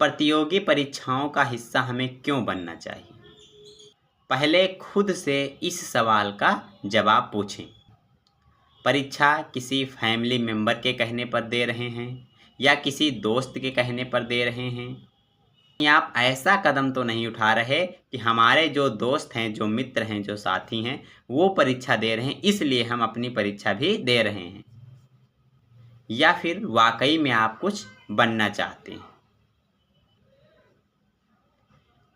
प्रतियोगी परीक्षाओं का हिस्सा हमें क्यों बनना चाहिए? पहले खुद से इस सवाल का जवाब पूछें। परीक्षा किसी फैमिली मेंबर के कहने पर दे रहे हैं या किसी दोस्त के कहने पर दे रहे हैं? या आप ऐसा कदम तो नहीं उठा रहे कि हमारे जो दोस्त हैं, जो मित्र हैं, जो साथी हैं, वो परीक्षा दे रहे हैं इसलिए हम अपनी परीक्षा भी दे रहे हैं? या फिर वाकई में आप कुछ बनना चाहते हैं?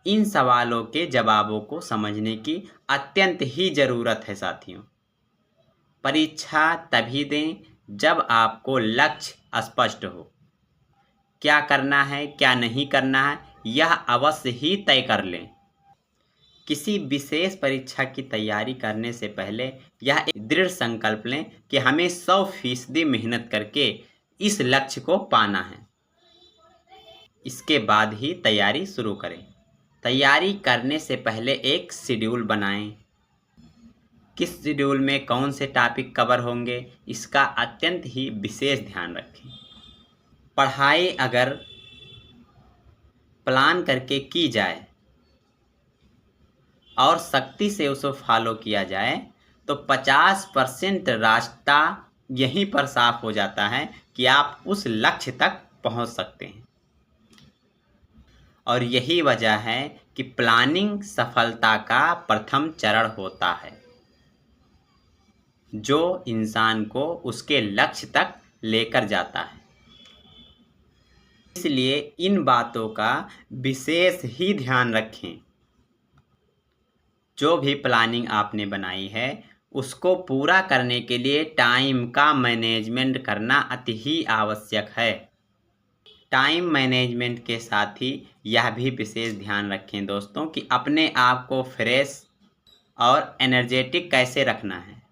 इन सवालों के जवाबों को समझने की अत्यंत ही ज़रूरत है साथियों। परीक्षा तभी दें जब आपको लक्ष्य स्पष्ट हो। क्या करना है, क्या नहीं करना है, यह अवश्य ही तय कर लें। किसी विशेष परीक्षा की तैयारी करने से पहले यह एक दृढ़ संकल्प लें कि हमें 100% मेहनत करके इस लक्ष्य को पाना है। इसके बाद ही तैयारी शुरू करें। तैयारी करने से पहले एक शेड्यूल बनाएं। किस शेड्यूल में कौन से टॉपिक कवर होंगे, इसका अत्यंत ही विशेष ध्यान रखें। पढ़ाई अगर प्लान करके की जाए और सख्ती से उसे फॉलो किया जाए तो 50% रास्ता यहीं पर साफ हो जाता है कि आप उस लक्ष्य तक पहुंच सकते हैं। और यही वजह है कि प्लानिंग सफलता का प्रथम चरण होता है, जो इंसान को उसके लक्ष्य तक लेकर जाता है। इसलिए इन बातों का विशेष ही ध्यान रखें। जो भी प्लानिंग आपने बनाई है उसको पूरा करने के लिए टाइम का मैनेजमेंट करना अति ही आवश्यक है। टाइम मैनेजमेंट के साथ ही यह भी विशेष ध्यान रखें दोस्तों कि अपने आप को फ्रेश और एनर्जेटिक कैसे रखना है।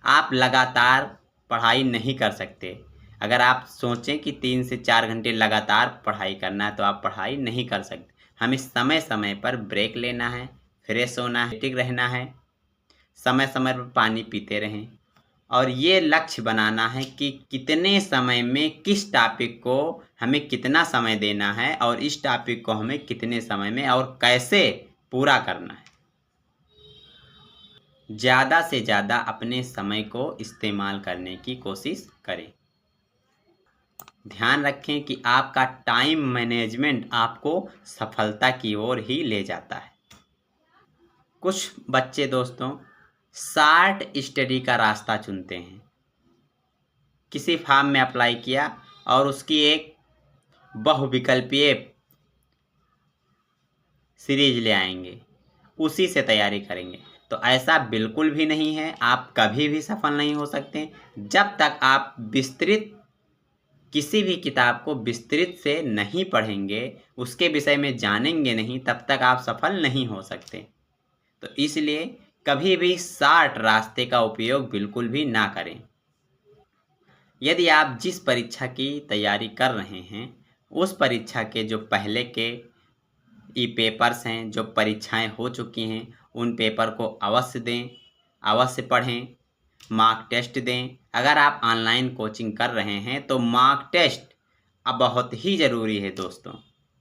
आप लगातार पढ़ाई नहीं कर सकते। अगर आप सोचें कि 3 से 4 घंटे लगातार पढ़ाई करना है तो आप पढ़ाई नहीं कर सकते। हमें समय समय पर ब्रेक लेना है, फ्रेश होना है, ठीक रहना है, समय समय पर पानी पीते रहें और ये लक्ष्य बनाना है कि कितने समय में किस टॉपिक को हमें कितना समय देना है और इस टॉपिक को हमें कितने समय में और कैसे पूरा करना है। ज़्यादा से ज़्यादा अपने समय को इस्तेमाल करने की कोशिश करें। ध्यान रखें कि आपका टाइम मैनेजमेंट आपको सफलता की ओर ही ले जाता है। कुछ बच्चे दोस्तों शॉर्ट स्टडी का रास्ता चुनते हैं। किसी फॉर्म में अप्लाई किया और उसकी एक बहुविकल्पीय सीरीज ले आएंगे, उसी से तैयारी करेंगे। तो ऐसा बिल्कुल भी नहीं है। आप कभी भी सफल नहीं हो सकते जब तक आप विस्तृत किसी भी किताब को विस्तृत से नहीं पढ़ेंगे, उसके विषय में जानेंगे नहीं, तब तक आप सफल नहीं हो सकते। तो इसलिए कभी भी शॉर्ट रास्ते का उपयोग बिल्कुल भी ना करें। यदि आप जिस परीक्षा की तैयारी कर रहे हैं उस परीक्षा के जो पहले के पेपर्स हैं, जो परीक्षाएं हो चुकी हैं, उन पेपर को अवश्य दें, अवश्य पढ़ें, मॉक टेस्ट दें। अगर आप ऑनलाइन कोचिंग कर रहे हैं तो मॉक टेस्ट अब बहुत ही ज़रूरी है दोस्तों।